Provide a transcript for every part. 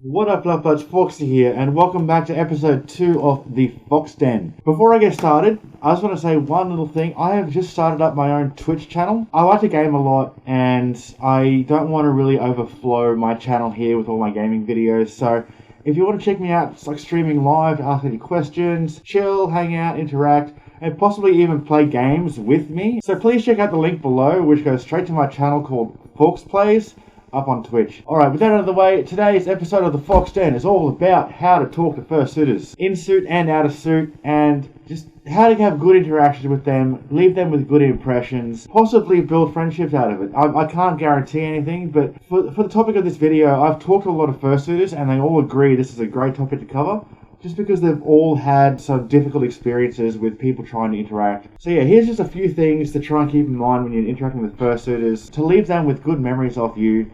What up, Lovebirds? Foxy here, and welcome back to episode 2 of the Fox Den. Before I get started, I just want to say one little thing. I have just started up my own Twitch channel. I like to game a lot, and I don't want to really overflow my channel here with all my gaming videos, so if you want to check me out, it's like streaming live, ask any questions, chill, hang out, interact, and possibly even play games with me. So please check out the link below, which goes straight to my channel called Faux Plays, up on Twitch. Alright, with that out of the way, today's episode of the Fox Den is all about how to talk to fursuiters, in suit and out of suit, and just how to have good interactions with them, leave them with good impressions, possibly build friendships out of it. I can't guarantee anything, but for the topic of this video, I've talked to a lot of fursuiters and they all agree this is a great topic to cover, just because they've all had some difficult experiences with people trying to interact. So yeah, here's just a few things to try and keep in mind when you're interacting with fursuiters, to leave them with good memories of you,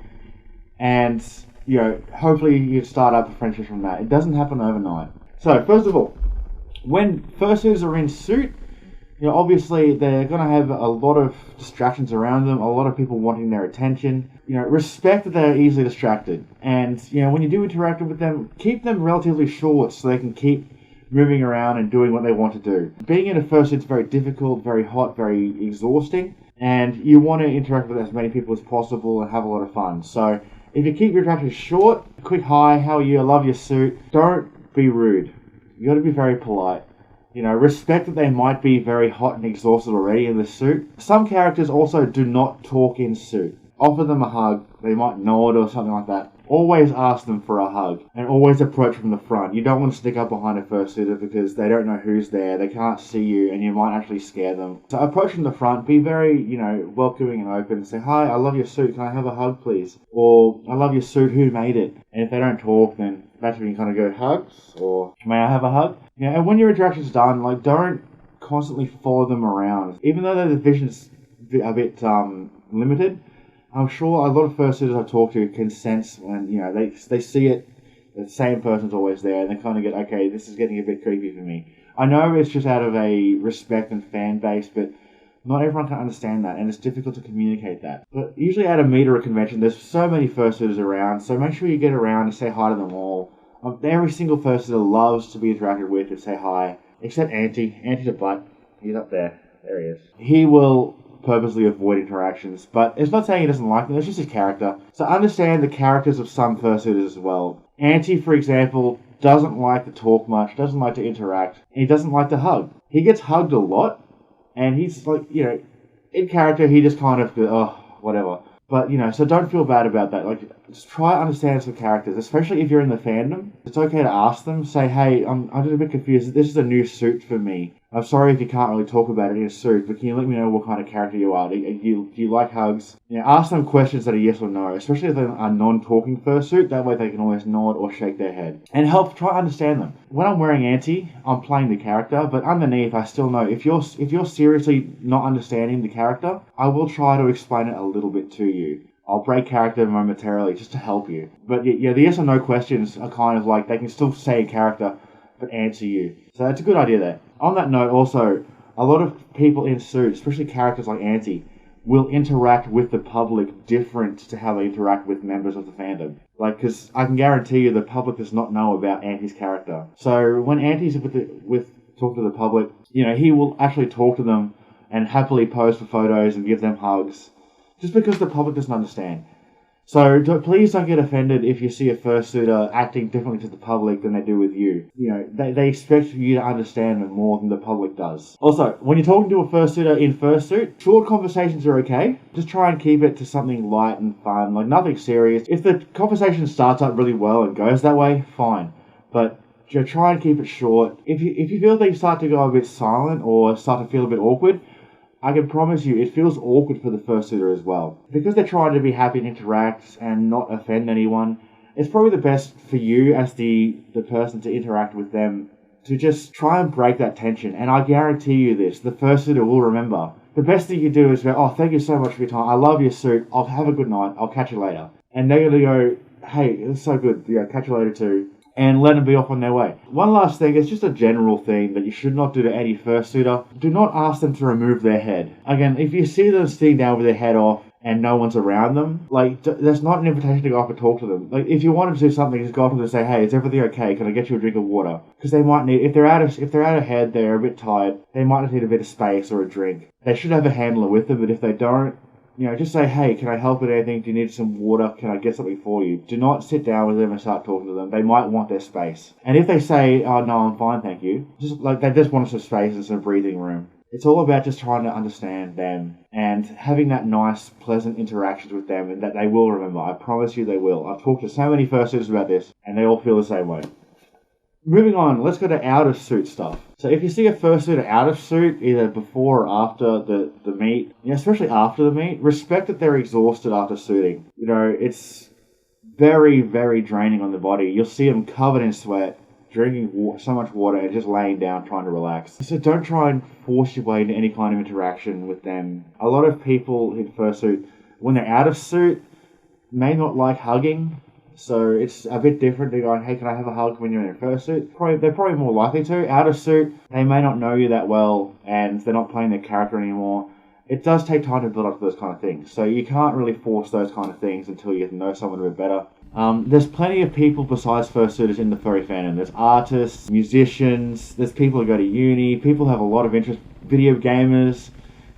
and, you know, hopefully you start up a friendship from that. It doesn't happen overnight. So, first of all, when fursuiters are in suit, you know, obviously they're going to have a lot of distractions around them, a lot of people wanting their attention. You know, respect that they're easily distracted. And, you know, when you do interact with them, keep them relatively short so they can keep moving around and doing what they want to do. Being in a fursuit is very difficult, very hot, very exhausting, and you want to interact with as many people as possible and have a lot of fun. So, if you keep your interactions short, quick hi, how are you, I love your suit, don't be rude. You got to be very polite. You know, respect that they might be very hot and exhausted already in the suit. Some characters also do not talk in suit. Offer them a hug, they might nod or something like that. Always ask them for a hug, and always approach from the front. You don't want to stick up behind a fursuiter because they don't know who's there, they can't see you, and you might actually scare them. So approach from the front, be very, you know, welcoming and open. Say, hi, I love your suit, can I have a hug please? Or, I love your suit, who made it? And if they don't talk, then that's when you kind of go, hugs? Or, may I have a hug? You know, and when your interaction's done, like, don't constantly follow them around. Even though the vision's a bit limited, I'm sure a lot of fursuiters I talk to can sense when, you know, they see it, the same person's always there, and they kind of get, okay, this is getting a bit creepy for me. I know it's just out of a respect and fan base, but not everyone can understand that, and it's difficult to communicate that. But usually at a meet or a convention, there's so many fursuiters around, so make sure you get around and say hi to them all. Every single fursuiter loves to be interacted with and say hi, except Auntie. Auntie's a butt. He's up there. There he is. He will purposely avoid interactions, but it's not saying he doesn't like them, it's just his character. So understand the characters of some fursuiters as well. Auntie, for example, doesn't like to talk much, doesn't like to interact, and he doesn't like to hug. He gets hugged a lot, and he's like, you know, in character he just kind of goes, oh, whatever. But, you know, so don't feel bad about that. Like, just try to understand some characters, especially if you're in the fandom. It's okay to ask them, say, hey, I'm just a bit confused. This is a new suit for me. I'm sorry if you can't really talk about it in a suit, but can you let me know what kind of character you are? Do you like hugs? You know, ask them questions that are yes or no, especially if they're a non-talking fursuit. That way they can always nod or shake their head. And help try to understand them. When I'm wearing Auntie, I'm playing the character, but underneath I still know if you're seriously not understanding the character, I will try to explain it a little bit to you. I'll break character momentarily just to help you. But yeah, the yes or no questions are kind of like, they can still say character, but answer you. So that's a good idea there. On that note also, a lot of people in suits, especially characters like Auntie, will interact with the public different to how they interact with members of the fandom. Like, because I can guarantee you the public does not know about Auntie's character. So when Auntie's talk to the public, you know, he will actually talk to them and happily pose for photos and give them hugs, just because the public doesn't understand. So please don't get offended if you see a fursuiter acting differently to the public than they do with you. You know, they expect you to understand them more than the public does. Also, when you're talking to a fursuiter in fursuit, short conversations are okay. Just try and keep it to something light and fun, like nothing serious. If the conversation starts up really well and goes that way, fine. But you know, try and keep it short. If you feel they start to go a bit silent or start to feel a bit awkward, I can promise you it feels awkward for the fursuiter as well. Because they're trying to be happy and interact and not offend anyone, it's probably the best for you as the person to interact with them to just try and break that tension. And I guarantee you this, the fursuiter will remember. The best thing you do is go, oh, thank you so much for your time. I love your suit. I'll have a good night. I'll catch you later. And they're going to go, hey, it's so good. Yeah, catch you later too. And let them be off on their way. One last thing, it's just a general thing that you should not do to any fursuiter. Do not ask them to remove their head. Again, if you see them sitting down with their head off and no one's around them, like, that's not an invitation to go up and talk to them. Like, if you wanted to do something, just go up to them and say, hey, is everything okay? Can I get you a drink of water? Because they might need, if they're out of head, they're a bit tired, they might need a bit of space or a drink. They should have a handler with them, but if they don't, just say, hey, can I help with anything? Do you need some water? Can I get something for you? Do not sit down with them and start talking to them. They might want their space. And if they say, oh, no, I'm fine, thank you, they just want some space and some breathing room. It's all about just trying to understand them and having that nice, pleasant interactions with them, and that they will remember. I promise you they will. I've talked to so many fursuiters about this, and they all feel the same way. Moving on, let's go to out of suit stuff. So if you see a fursuiter out of suit, either before or after the meet, especially after the meet, respect that they're exhausted after suiting. It's very, very draining on the body. You'll see them covered in sweat, drinking so much water, and just laying down trying to relax. So don't try and force your way into any kind of interaction with them. A lot of people in fursuit, when they're out of suit, may not like hugging. So it's a bit different to going, hey, can I have a hug when you're in a fursuit? They're probably more likely to. Out of suit, they may not know you that well, and they're not playing their character anymore. It does take time to build up to those kind of things. So you can't really force those kind of things until you get to know someone a bit better. There's plenty of people besides fursuiters in the furry fandom. There's artists, musicians, there's people who go to uni, people who have a lot of interest, video gamers,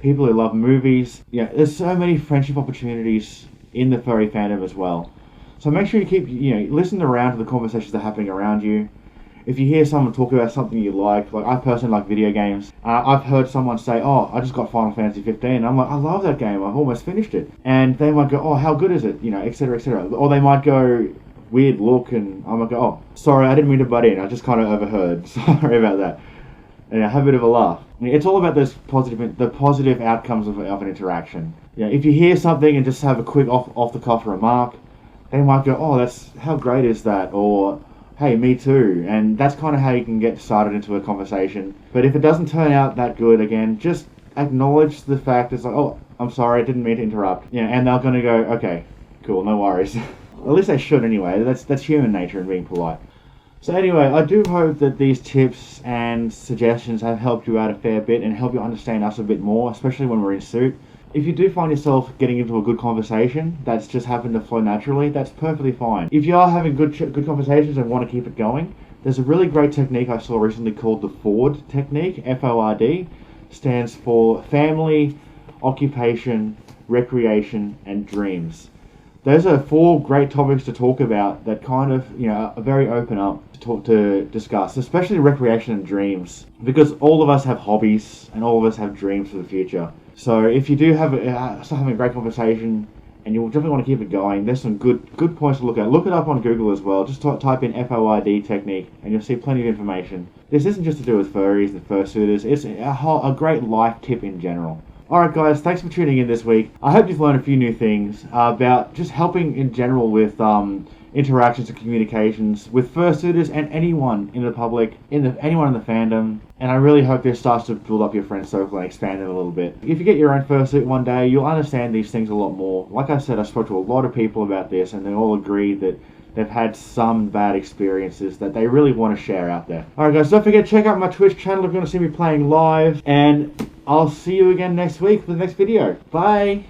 people who love movies. There's so many friendship opportunities in the furry fandom as well. So make sure you keep, listen around to the conversations that are happening around you. If you hear someone talk about something you like I personally like video games. I've heard someone say, oh, I just got Final Fantasy 15. And I'm like, I love that game. I've almost finished it. And they might go, oh, how good is it? Etc., etc. Or they might go, weird look, and I might go, oh, sorry, I didn't mean to butt in. I just kind of overheard. Sorry about that. And have a bit of a laugh. It's all about the positive outcomes of an interaction. If you hear something and just have a quick off-the-cuff remark, they might go, oh, how great is that? Or, hey, me too. And that's kind of how you can get started into a conversation. But if it doesn't turn out that good, again, just acknowledge the fact it's like, oh, I'm sorry, I didn't mean to interrupt. And they're going to go, okay, cool, no worries. At least they should anyway. That's human nature and being polite. So anyway, I do hope that these tips and suggestions have helped you out a fair bit and help you understand us a bit more, especially when we're in suit. If you do find yourself getting into a good conversation that's just happened to flow naturally, that's perfectly fine. If you are having good conversations and want to keep it going, there's a really great technique I saw recently called the FORD technique, FORD, stands for Family, Occupation, Recreation, and Dreams. Those are 4 great topics to talk about that kind of, are very open up to discuss, especially recreation and dreams, because all of us have hobbies and all of us have dreams for the future. So if you do start having a great conversation and you definitely want to keep it going, there's some good points to look at. Look it up on Google as well. Just type in FORD technique and you'll see plenty of information. This isn't just to do with furries and fursuiters, it's a great life tip in general. Alright guys, thanks for tuning in this week. I hope you've learned a few new things about just helping in general with interactions and communications with fursuiters and anyone in the public, anyone in the fandom. And I really hope this starts to build up your friend circle and expand it a little bit. If you get your own fursuit one day, you'll understand these things a lot more. Like I said, I spoke to a lot of people about this and they all agreed that they've had some bad experiences that they really want to share out there. Alright guys, don't forget to check out my Twitch channel if you want to see me playing live. And I'll see you again next week for the next video. Bye!